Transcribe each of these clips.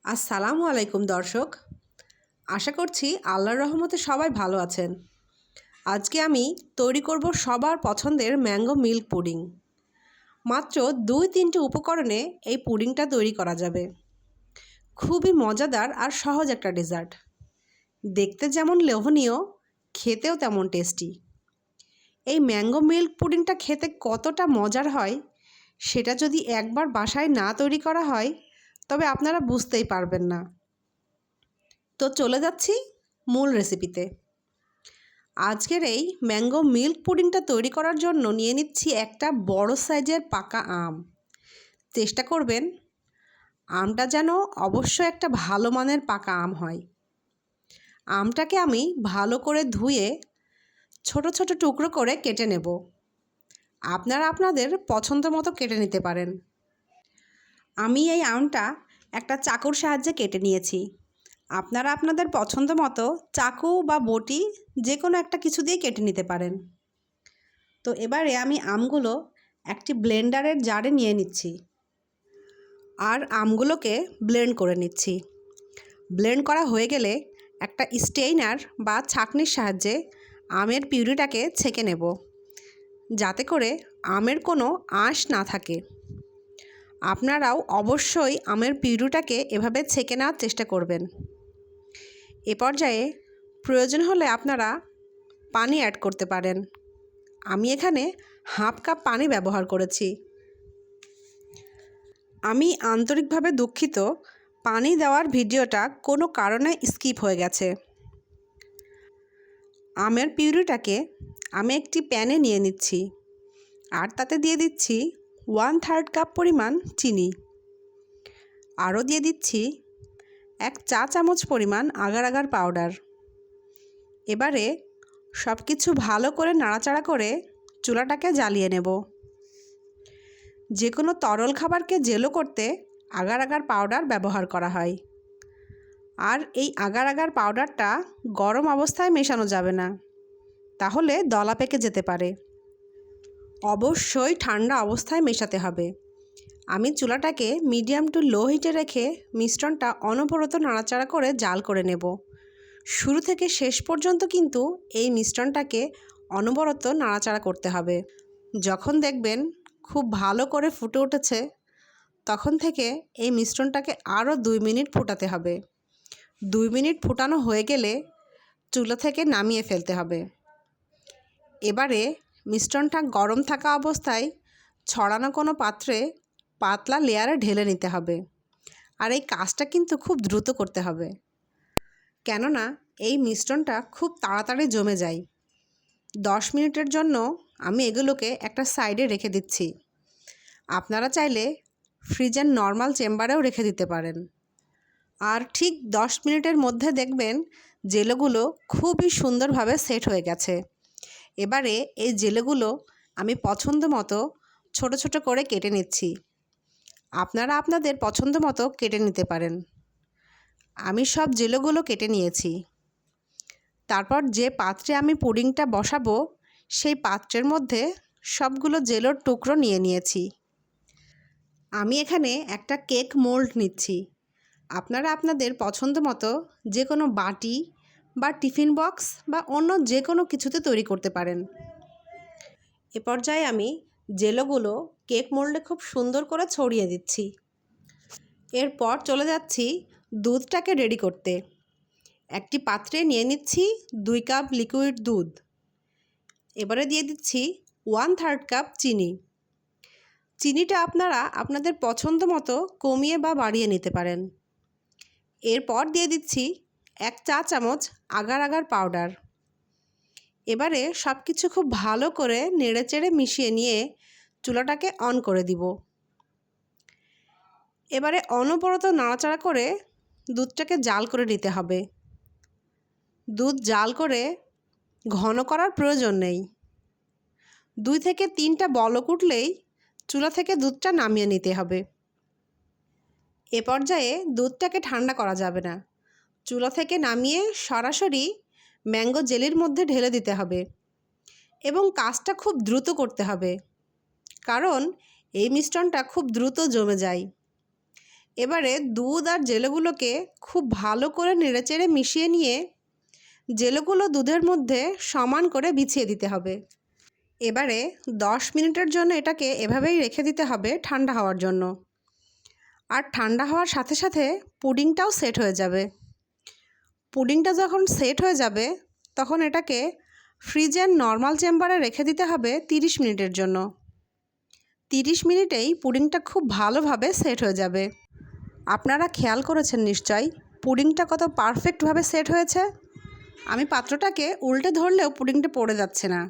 আসসালামু আলাইকুম দর্শক। আশা করছি আল্লাহর রহমতে সবাই ভালো আছেন। আজকে আমি তৈরি করব সবার পছন্দের ম্যাঙ্গো মিল্ক পুডিং। মাত্র ২-৩টি উপকরণে এই পুডিংটা তৈরি করা যাবে। খুবই মজাদার আর সহজ একটা ডেজার্ট। দেখতে যেমন লোভনীয়, খেতেও তেমন টেস্টি। এই ম্যাঙ্গো মিল্ক পুডিংটা খেতে কতটা মজার হয় সেটা যদি একবার বাসায় না তৈরি করা হয় তবে আপনারা বুঝতেই পারবেন না। তো চলে যাচ্ছি মূল রেসিপিতে। আজকের এই ম্যাঙ্গো মিল্ক পুডিংটা তৈরি করার জন্য নিয়ে নিচ্ছি একটা বড় সাইজের পাকা আম। চেষ্টা করবেন আমটা যেন অবশ্যই একটা ভালো মানের পাকা আম হয়। আমটাকে আমি ভালো করে ধুয়ে ছোট ছোট টুকরো করে কেটে নেব। আপনারা আপনাদের পছন্দ মতো কেটে নিতে পারেন। আমি এই আমটা একটা চাকুর সাহায্যে কেটে নিয়েছি। আপনারা আপনাদের পছন্দ মতো চাকু বা বটি যে কোনো একটা কিছু দিয়ে কেটে নিতে পারেন। তো এবারে আমি আমগুলো একটি ব্লেন্ডারের জারে নিয়ে নিচ্ছি আর আমগুলোকে ব্লেন্ড করে নিচ্ছি। ব্লেন্ড করা হয়ে গেলে একটা স্টেইনার বা ছাঁকনির সাহায্যে আমের পিউরিটাকে ছেঁকে নেব, যাতে করে আমের কোনো আঁশ না থাকে। আপনারাও অবশ্যই আমের পিউরিটাকে এভাবে ছেঁকে নেওয়ার চেষ্টা করবেন। এ পর্যায়ে প্রয়োজন হলে আপনারা পানি অ্যাড করতে পারেন। আমি এখানে হাফ কাপ পানি ব্যবহার করেছি। আমি আন্তরিকভাবে দুঃখিত, পানি দেওয়ার ভিডিওটা কোনো কারণে স্কিপ হয়ে গেছে। আমের পিউরিটাকে আমি একটি প্যানে নিয়ে নিচ্ছি আর তাতে দিয়ে দিচ্ছি 1/3 কাপ পরিমাণ চিনি। আরও দিয়ে দিচ্ছি 1 চা চামচ পরিমাণ আগার আগার পাউডার। এবারে সব কিছু ভালো করে নাড়াচাড়া করে চুলাটাকে জ্বালিয়ে নেব। যে কোনো তরল খাবারকে জেলো করতে আগার আগার পাউডার ব্যবহার করা হয়। আর এই আগার আগার পাউডারটা গরম অবস্থায় মেশানো যাবে না, তাহলে দলা পেকে যেতে পারে। অবশ্যই ঠান্ডা অবস্থায় মেশাতে হবে। আমি চুলাটাকে মিডিয়াম টু লো হিটে রেখে মিশ্রণটা অনবরত নাড়াচাড়া করে জাল করে নেব। শুরু থেকে শেষ পর্যন্ত কিন্তু এই মিশ্রণটাকে অনবরত নাড়াচাড়া করতে হবে। যখন দেখবেন খুব ভালো করে ফুটে উঠেছে, তখন থেকে এই মিশ্রণটাকে আরও 2 মিনিট ফোটাতে হবে। 2 মিনিট ফোটানো হয়ে গেলে চুলা থেকে নামিয়ে ফেলতে হবে। এবারে মিশ্রণটা গরম থাকা অবস্থায় ছড়ানো কোনো পাত্রে পাতলা লেয়ারে ঢেলে নিতে হবে। আর এই কাজটা কিন্তু খুব দ্রুত করতে হবে, কেননা এই মিশ্রণটা খুব তাড়াতাড়ি জমে যায়। 10 মিনিটের জন্য আমি এগুলোকে একটা সাইডে রেখে দিচ্ছি। আপনারা চাইলে ফ্রিজের নর্মাল চেম্বারেও রেখে দিতে পারেন। আর ঠিক 10 মিনিটের মধ্যে দেখবেন জেলোগুলো খুবই সুন্দরভাবে সেট হয়ে গেছে। এবারে এই জেলোগুলো আমি পছন্দ মতো ছোট ছোট করে কেটে নিচ্ছি। আপনারা আপনাদের পছন্দ মতো কেটে নিতে পারেন। আমি সব জেলোগুলো কেটে নিয়েছি। তারপর যে পাত্রে আমি পুডিংটা বসাবো সেই পাত্রের মধ্যে সবগুলো জেলোর টুকরো নিয়ে নিয়েছি। আমি এখানে একটা কেক মোল্ড নিচ্ছি। আপনারা আপনাদের পছন্দ মতো যে কোনো বাটি বা টিফিন বক্স বা অন্য যে কোনো কিছুতে তৈরি করতে পারেন। এ পর্যায়ে আমি জেলোগুলো কেক মোল্ডে খুব সুন্দর করে ছড়িয়ে দিচ্ছি। এরপর চলে যাচ্ছি দুধটাকে রেডি করতে। একটি পাত্রে নিয়ে নিচ্ছি 2 কাপ লিকুইড দুধ। এবারে দিয়ে দিচ্ছি 1/3 কাপ চিনি। চিনিটা আপনারা আপনাদের পছন্দ মতো কমিয়ে বা বাড়িয়ে নিতে পারেন। এরপর দিয়ে দিচ্ছি 1 চা চামচ আগার আগার পাউডার। এবারে সব কিছু খুব ভালো করে নেড়েচেড়ে মিশিয়ে নিয়ে চুলাটাকে অন করে দিব। এবারে অনবরত নাড়াচাড়া করে দুধটাকে জাল করে নিতে হবে। দুধ জাল করে ঘন করার প্রয়োজন নেই। 2 থেকে 3টা বলক উঠলেই চুলা থেকে দুধটা নামিয়ে নিতে হবে। এ পর্যায়ে দুধটাকে ঠান্ডা করা যাবে না। চুলা থেকে নামিয়ে সরাসরি ম্যাঙ্গো জেলির মধ্যে ঢেলে দিতে হবে এবং কাজটা খুব দ্রুত করতে হবে, কারণ এই মিশ্রণটা খুব দ্রুত জমে যায়। এবারে দুধ আর জেলোগুলোকে খুব ভালো করে নেড়েচেড়ে মিশিয়ে নিয়ে জেলোগুলো দুধের মধ্যে সমান করে বিছিয়ে দিতে হবে। এবারে 10 মিনিটের জন্য এটাকে এভাবেই রেখে দিতে হবে ঠান্ডা হওয়ার জন্য। আর ঠান্ডা হওয়ার সাথে সাথে পুডিংটাও সেট হয়ে যাবে। পুডিংটা যখন সেট হয়ে যাবে তখন এটাকে ফ্রিজের নর্মাল চেম্বারে রেখে দিতে হবে 30 মিনিটের জন্য। 30 মিনিটেই পুডিংটা খুব ভালোভাবে সেট হয়ে যাবে। আপনারা খেয়াল করেছেন নিশ্চয়ই পুডিংটা কত পারফেক্টভাবে সেট হয়েছে। আমি পাত্রটাকে উল্টে ধরলেও পুডিংটা পড়ে যাচ্ছে না।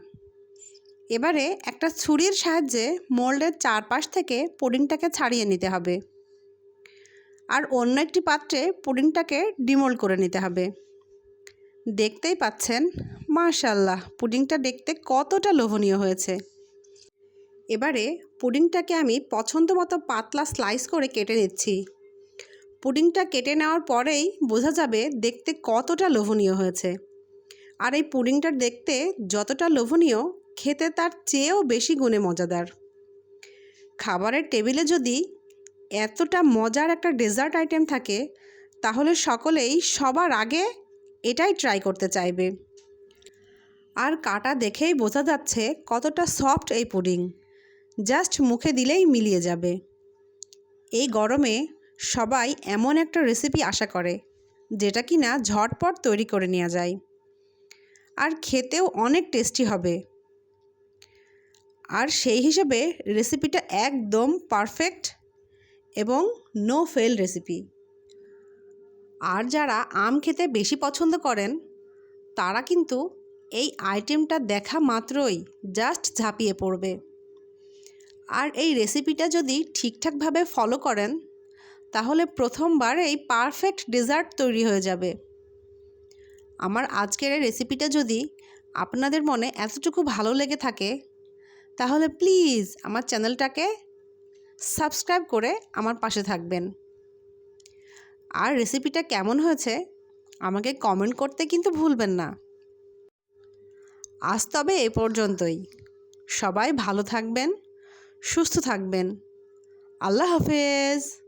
এবারে একটা ছুরির সাহায্যে মোল্ডের চারপাশ থেকে পুডিংটাকে ছাড়িয়ে নিতে হবে আর অন্য একটি পাত্রে পুডিংটাকে ডিমোল্ড করে নিতে হবে। দেখতেই পাচ্ছেন মাশাআল্লাহ পুডিংটা দেখতে কতটা লোভনীয় হয়েছে। এবারে পুডিংটাকে আমি পছন্দ মতো পাতলা স্লাইস করে কেটে নিচ্ছি। পুডিংটা কেটে নেওয়ার পরেই বোঝা যাবে দেখতে কতটা লোভনীয় হয়েছে। আর এই পুডিংটা দেখতে যতটা লোভনীয় খেতে তার চেয়েও বেশি গুণে মজাদার। খাবারের টেবিলে যদি এতটা মজার একটা ডেজার্ট আইটেম থাকে তাহলে সকলেই সবার আগে এটাই ট্রাই করতে চাইবে। আর কাটা দেখেই বোঝা যাচ্ছে কতটা সফট এই পুডিং, জাস্ট মুখে দিলেই মিলিয়ে যাবে। এই গরমে সবাই এমন একটা রেসিপি আশা করে যেটা কিনা ঝটপট তৈরি করে নেওয়া যায় আর খেতেও অনেক টেস্টি হবে। আর সেই হিসেবে রেসিপিটা একদম পারফেক্ট এবং নো ফেল রেসিপি। আর যারা আম খেতে বেশি পছন্দ করেন তারা কিন্তু এই আইটেমটা দেখা মাত্রই জাস্ট ঝাঁপিয়ে পড়বে। আর এই রেসিপিটা যদি ঠিকঠাকভাবে ফলো করেন তাহলে প্রথমবার এই পারফেক্ট ডেজার্ট তৈরি হয়ে যাবে। আমার আজকের এই রেসিপিটা যদি আপনাদের মনে এতটুকু ভালো লেগে থাকে তাহলে প্লিজ আমার চ্যানেলটাকে সাবস্ক্রাইব করে আমার পাশে থাকবেন। আর রেসিপিটা কেমন হয়েছে আমাকে কমেন্ট করতে কিন্তু ভুলবেন না। আজ তবে এ পর্যন্তই। সবাই ভালো থাকবেন, সুস্থ থাকবেন। আল্লাহ হাফেজ।